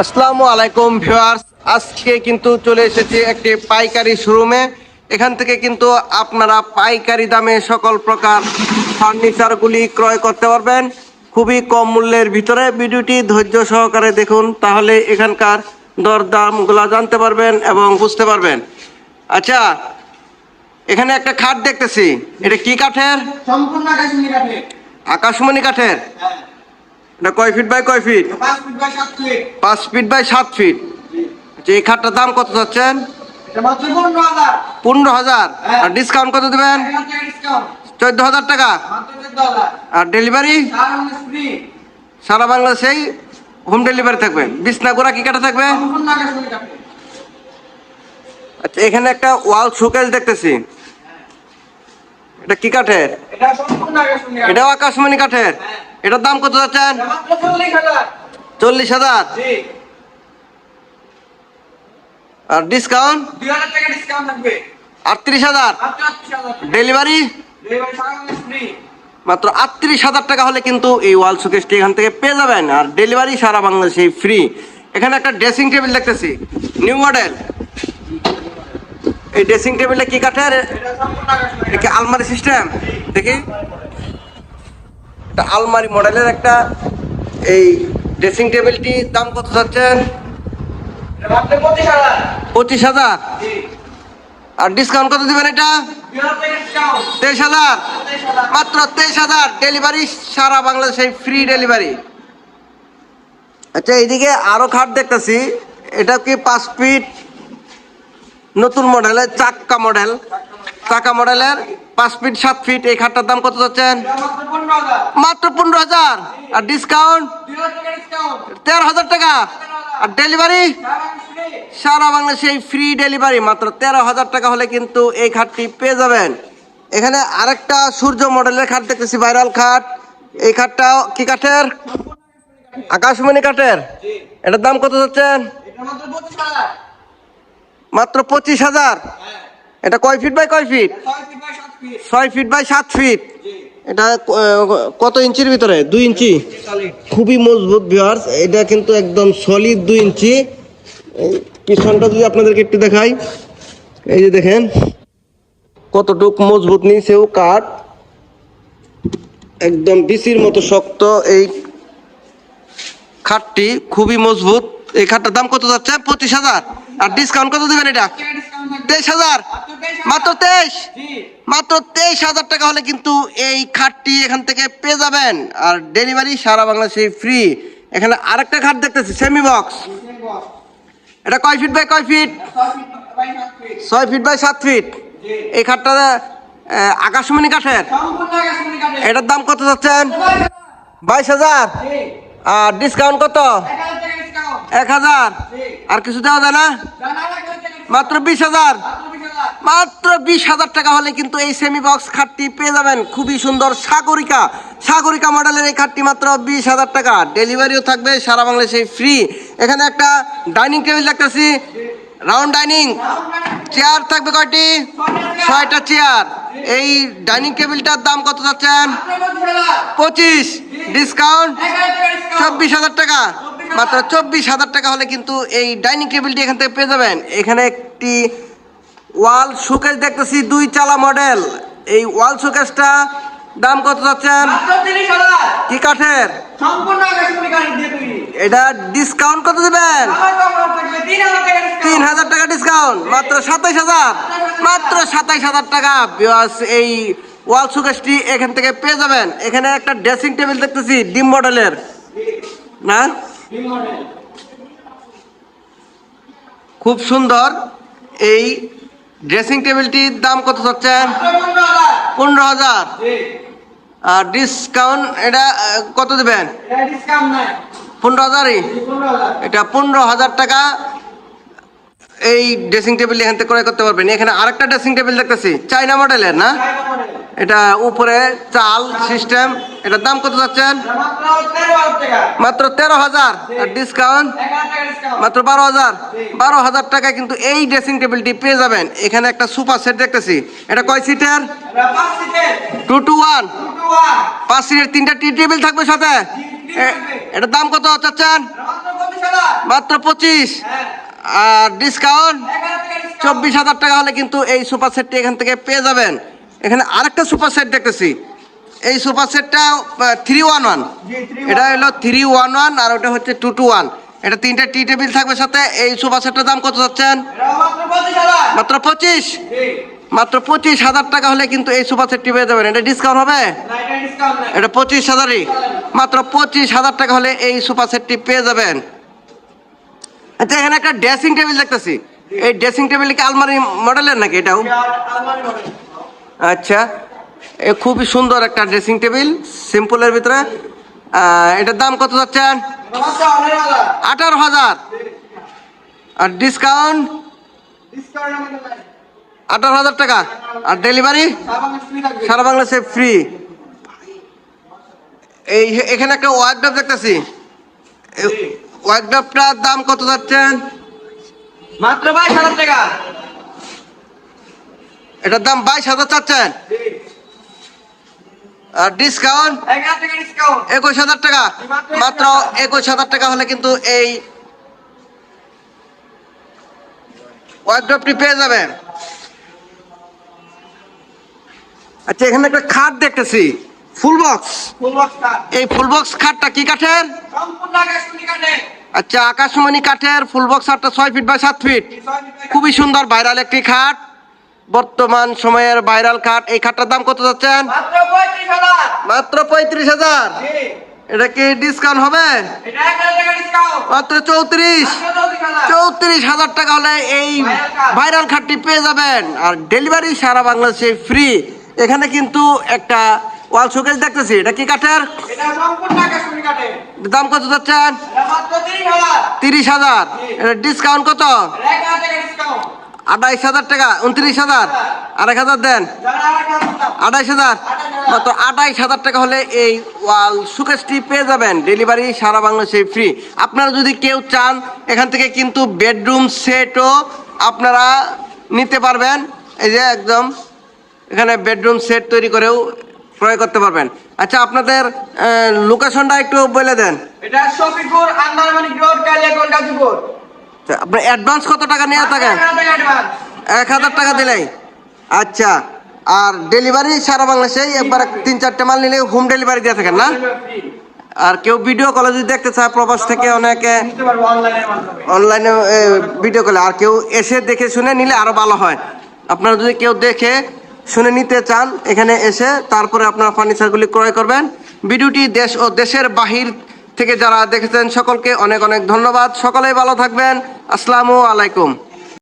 আসসালামু আলাইকুম ভিউয়ার্স, আজকে কিন্তু চলে এসেছি একটি পাইকারি শোরুমে। এখান থেকে কিন্তু আপনারা পাইকারি দামে সকল প্রকার ফার্নিচারগুলি ক্রয় করতে পারবেন খুবই কম মূল্যের ভিতরে। ভিডিওটি ধৈর্য সহকারে দেখুন, তাহলে এখানকার দরদামগুলো জানতে পারবেন এবং বুঝতে পারবেন। আচ্ছা, এখানে একটা খাট দেখতেছি, এটা কি কাঠের? সম্পূর্ণ আকাশমণি কাঠের। আকাশমণি কাঠের। হ্যাঁ, এটা কয় ফিট বাই কয় feet? 5 feet by 7 feet. 5 feet by 7 feet. আচ্ছা, এই খাটটার দাম কত যাচ্ছেন? এটা মাত্র 15,000। 15,000। হ্যাঁ। আর ডিসকাউন্ট কত দিবেন? 1000 টাকা ডিসকাউন্ট। 14,000 টাকা। মাত্র 14,000। আর ডেলিভারি সারা বাংলাদেশ ফ্রি। সারা বাংলাদেশেই হোম ডেলিভারি থাকবে। বিছনা গোড়া কি কাঠে থাকবে? সম্পূর্ণ আকাশমণি কাঠের। আচ্ছা, এখানে একটা ওয়াল শোকেস দেখতেছি, এটা কি কাঠের? এটা সম্পূর্ণ আকাশমণি কাঠের। এটাও আকাশমণি কাঠের। হ্যাঁ। এটার দাম কত যাচ্ছেন? এটা মাত্র 40,000। 40,000। জি। আর ডিসকাউন্ট 2,000 টাকা ডিসকাউন্ট থাকবে। 38,000। মাত্র 38,000। ডেলিভারি ডেলিভারি সারা বাংলাদেশ ফ্রি। মাত্র 38,000 টাকা হলে কিন্তু এই ওয়াল শোকেসটি এখান থেকে পেয়ে যাবেন। আর ডেলিভারি সারা বাংলাদেশে ফ্রি। এখানে একটা ড্রেসিং টেবিল দেখতেছি, নিউ মডেল। এই ড্রেসিং টেবিলটা কি কাঠের? এটা সম্পূর্ণ আকাশমণি এটা কি কাঠের। আলমারি সিস্টেম? দেখি, এটা আলমারি মডেলের একটা এই ড্রেসিং টেবিলটি দাম কত যাচ্ছেন? এটা মাত্র 25,000। 25,000। জি। আর ডিসকাউন্ট কত দিবেন এটা? 2,000 টাকা ডিসকাউন্ট। 23,000। 23,000। মাত্র 23,000। ডেলিভারি সারা বাংলাদেশে ফ্রি ডেলিভারি। আচ্ছা, এইদিকে আরো খাট দেখতেছি, এটা কি 5 ফিট নতুন মডেলের চাক্কা মডেল, চাকা মডেলের 5 ফিট 7 ফিট। এই খাটটার দাম কত যাচ্ছেন? এটা মাত্র 15,000। মাত্র 15,000। আর ডিসকাউন্ট 2,000 টাকা ডিসকাউন্ট। 13,000 টাকা। আর ডেলিভারি সারা বাংলাদেশ ফ্রি। সারা বাংলাদেশে ফ্রি ডেলিভারি। মাত্র 13,000 টাকা হলে কিন্তু এই খাটটি পেয়ে যাবেন। এখানে আরেকটা সূর্য মডেলের খাট দেখতেছি, ভাইরাল খাট। এই খাটটাও কি কাঠের? আকাশমণি কাঠের। জি। এটার দাম কত যাচ্ছেন? এটা মাত্র 25,000। মাত্র 25,000। হ্যাঁ। এটা কয় ফিট বাই কয় feet? 6 feet by 7 feet. 6 feet by 7 feet. জি। এটা কত ইঞ্চির ভিতরে? 2 ইঞ্চি। সলিড। খুবই মজবুত ভিউয়ার্স, এটা কিন্তু একদম সলিড 2 ইঞ্চি। এই পিছনটা যদি আপনাদেরকে একটু দেখাই, এই যে দেখেন কতটুক মজবুত, নিচেও কাঠ, একদম বিসির মতো শক্ত। এই খাটটি খুবই মজবুত। এই খাটটার দাম কত যাচ্ছে? 25,000। আর ডিসকাউন্ট কত দিবেন এটা? টাকা ডিসকাউন্ট থাকবে। 23,000। মাত্র 23,000। 23। জি। মাত্র 23,000 টাকা হলে কিন্তু এই খাটটি এখান থেকে পেয়ে যাবেন। আর ডেলিভারি সারা বাংলাদেশে ফ্রি। এখানে আরেকটা খাট দেখতেছি, সেমি বক্স। Discount box. এটা কয় ফিট বাই কয় feet? 6 feet by 7 feet. 6 feet by 7 feet. জি। এই খাটটা আকাশমণি কাঠের। সম্পূর্ণ আকাশমণি কাঠের। এটার দাম কত যাচ্ছেন? 22,000। জি। আর ডিসকাউন্ট কত? 1,000 টাকা ডিসকাউন্ট। 1,000। জি। আর কিছু দেওয়া যায় না? জানা 1,000 টাকা ডিসকাউন্ট। মাত্র 20,000। মাত্র 20,000। মাত্র 20,000 টাকা হলে কিন্তু এই সেমি বক্স খাটটি পেয়ে যাবেন। খুবই সুন্দর সাগরিকা মডেলের এই খাটটি মাত্র 20,000 টাকা। ডেলিভারিও থাকবে সারা বাংলাদেশে ফ্রি। এখানে একটা ডাইনিং টেবিল দেখতেছি, রাউন্ড ডাইনিং। চেয়ার থাকবে কয়টি? 6টা চেয়ার। এই ডাইনিং টেবিলটার দাম কত যাচ্ছেন? মাত্র 25,000। 25। ডিসকাউন্ট 1,000 টাকা ডিসকাউন্ট। 24,000 টাকা। মাত্র 24,000 টাকা হলে কিন্তু এই ডাইনিং টেবিলটি এখান থেকে পেয়ে যাবেন। এখানে একটি ওয়াল শোকেস দেখতেছি, 2 চালা মডেল। এই ওয়াল শোকেসটা দাম কত যাচ্ছেন? মাত্র 30,000। কি কাঠের? সম্পূর্ণ আকাশমণি কাঠের দিয়ে তৈরি। এটা ডিসকাউন্ট কত দিবেন? আমার কম থাকবে 3,000 টাকা ডিসকাউন্ট। 3,000 টাকা ডিসকাউন্ট। মাত্র 27,000। মাত্র 27,000 টাকা। ভিউয়ার্স, এই ওয়াল শোকেসটি এখান থেকে পেয়ে যাবেন। এখানে একটা ড্রেসিং টেবিল দেখতেছি, ডিম মডেলের না, নিউ মডেল। খুব সুন্দর। এই ড্রেসিং টেবিলটির দাম কত যাচ্ছেন? মাত্র 15,000। 15,000। জি। আর ডিসকাউন্ট এটা কত দিবেন? এটা ডিসকাউন্ট নাই। 15,000ই। 15,000। এটা 15,000 টাকা। এই ড্রেসিং টেবিল এখান থেকে ক্রয় করতে পারবেন। এখানে আরেকটা ড্রেসিং টেবিল দেখতেছি, চাইনা মডেলের না, চায়না মডেল। এটা উপরে চাল সিস্টেম। এটার দাম কত যাচ্ছেন? এটা মাত্র 13,000 টাকা। মাত্র 13,000। আর ডিসকাউন্ট 1,000 টাকা ডিসকাউন্ট। মাত্র 12,000। 12,000 টাকায় কিন্তু এই ড্রেসিং টেবিলটি পেয়ে যাবেন। এখানে একটা সুপার সেট দেখতেছি, এটা কয় সিটের? এটা 5 সিটের। 2 to 1। 2 to 1। 5 সিটের 3টা টি টেবিল থাকবে সাথে। এটার দাম কত চাচ্ছেন? এটা মাত্র 25,000 25,000 মাত্র 25। হ্যাঁ আর ডিসকাউন্ট 1,000 টাকা ডিসকাউন্ট 24,000 টাকা হলে কিন্তু এই সোফা সেটটি এখান থেকে পেয়ে যাবেন। এখানে আরেকটা সোফা সেট দেখতেছি, এই সোফা সেটটা 311। জি 3 এটা হলো 311 আর ওটা হচ্ছে 221। এটা তিনটা টি টেবিল থাকবে সাথে। এই সোফা সেটটার দাম কত যাচ্ছেন? এটা মাত্র 25,000 মাত্র 25। জি মাত্র 25,000 টাকা হলে কিন্তু এই সোফা সেটটি পেয়ে যাবেন। এটা ডিসকাউন্ট হবে? না এটা ডিসকাউন্ট নাই এটা 25,000ই। মাত্র 25,000 টাকা হলে এই সোফা সেটটি পেয়ে যাবেন। আচ্ছা, এখানে একটা ড্রেসিং টেবিল দেখতেছি, এই ড্রেসিং টেবিল কি আলমারি মডেলের নাকি এটাও? আলমারি মডেল আচ্ছা, এ খুবই সুন্দর একটা ড্রেসিং টেবিল, সিম্পলের ভিতরে। এটার দাম কত যাচ্ছেন? এটা মাত্র 18,000 18,000। আর ডিসকাউন্ট ডিসকাউন্ট আমাদের নাই 18,000 টাকা। আর ডেলিভারি সাবান ফ্রি থাকবে সারা বাংলাদেশে ফ্রি। এই এখানে একটা ওয়ার্কড্রপ দেখতেছি, ওয়ার্কড্রপটার দাম কত যাচ্ছেন? মাত্র 22,000 টাকা এটার দাম 22,000 চাচ্ছেন। জি আর ডিসকাউন্ট 1,000 টাকা ডিসকাউন্ট 21,000 টাকা। মাত্র 21,000 টাকা হলে কিন্তু এই ওয়ার্কড্রপটি পেয়ে যাবেন। আচ্ছা, এখানে একটা খাট দেখতেছি, full box. Full box cut এই ফুল বক্স খাটটা কি কাঠের? সম্পূর্ণ আকাশমণি কাটে আচ্ছা, আকাশমণি কাঠের ফুল বক্স খাটটা 6 ফিট বাই 7 ফিট। খুবই সুন্দর ভাইরাল একটি খাট, বর্তমান সময়ের ভাইরাল খাট। এই খাটটার দাম কত যাচ্ছেন? মাত্র 35,000 মাত্র 35,000। জি এটা কি ডিসকাউন্ট হবে? এটা 1,000 টাকা ডিসকাউন্ট মাত্র 34। মাত্র 34,000 34,000 টাকা হলে এই ভাইরাল খাটটি পেয়ে যাবেন। আর ডেলিভারি সারা বাংলাদেশে ফ্রি। এখানে কিন্তু একটা ওয়াল শোকেস দেখতেছি, এটা কি কাঠের? এটা সম্পূর্ণ আকাশমণি কাটে দাম কত যাচ্ছেন? এটা মাত্র 30,000 30,000। এটা ডিসকাউন্ট কত? এটা 1,000 টাকা ডিসকাউন্ট 28,000 টাকা। 29,000। আর 1,000 দেন, যারা আরেকটা 28,000। মাত্র 28,000 টাকা হলে এই ওয়াল শোকেসটি পেয়ে যাবেন। ডেলিভারি সারা বাংলাদেশে ফ্রি। আপনারা যদি কেউ চান এখান থেকে কিন্তু বেডরুম সেটও আপনারা নিতে পারবেন। এই যে একদম এখানে বেডরুম সেট তৈরি করেও ক্রয় করতে পারবেন। আচ্ছা, আপনাদের লোকেশনটা একটু বলে দেন। এটা শফিপুর আন্দারমানিক রোড কালিয়াকোট গাজীপুর আপনি অ্যাডভান্স কত টাকা নিয়ে থাকেন? 1,000 টাকা অ্যাডভান্স 1,000 টাকা দিলেই। আচ্ছা, আর ডেলিভারি সারা বাংলাদেশে একবার 3-4টে মাল নিলে হোম ডেলিভারি দিয়ে থাকেন না? ফ্রি আর কেউ ভিডিও কলে যদি দেখতে চায়, প্রবাস থেকে অনেকে নিতে পারবো অনলাইনের মাধ্যমে অনলাইনে ভিডিও কলে, আর কেউ এসে দেখে শুনে নিলে আরো ভালো হয়। আপনারা যদি কেউ দেখে শুনে নিতে চান, এখানে এসে তারপরে আপনারা ফার্নিচারগুলি ক্রয় করবেন। ভিডিওটি দেশ ও দেশের বাহির থেকে যারা দেখেছেন সকলকে অনেক অনেক ধন্যবাদ। সকলেই ভালো থাকবেন। আসসালামু আলাইকুম।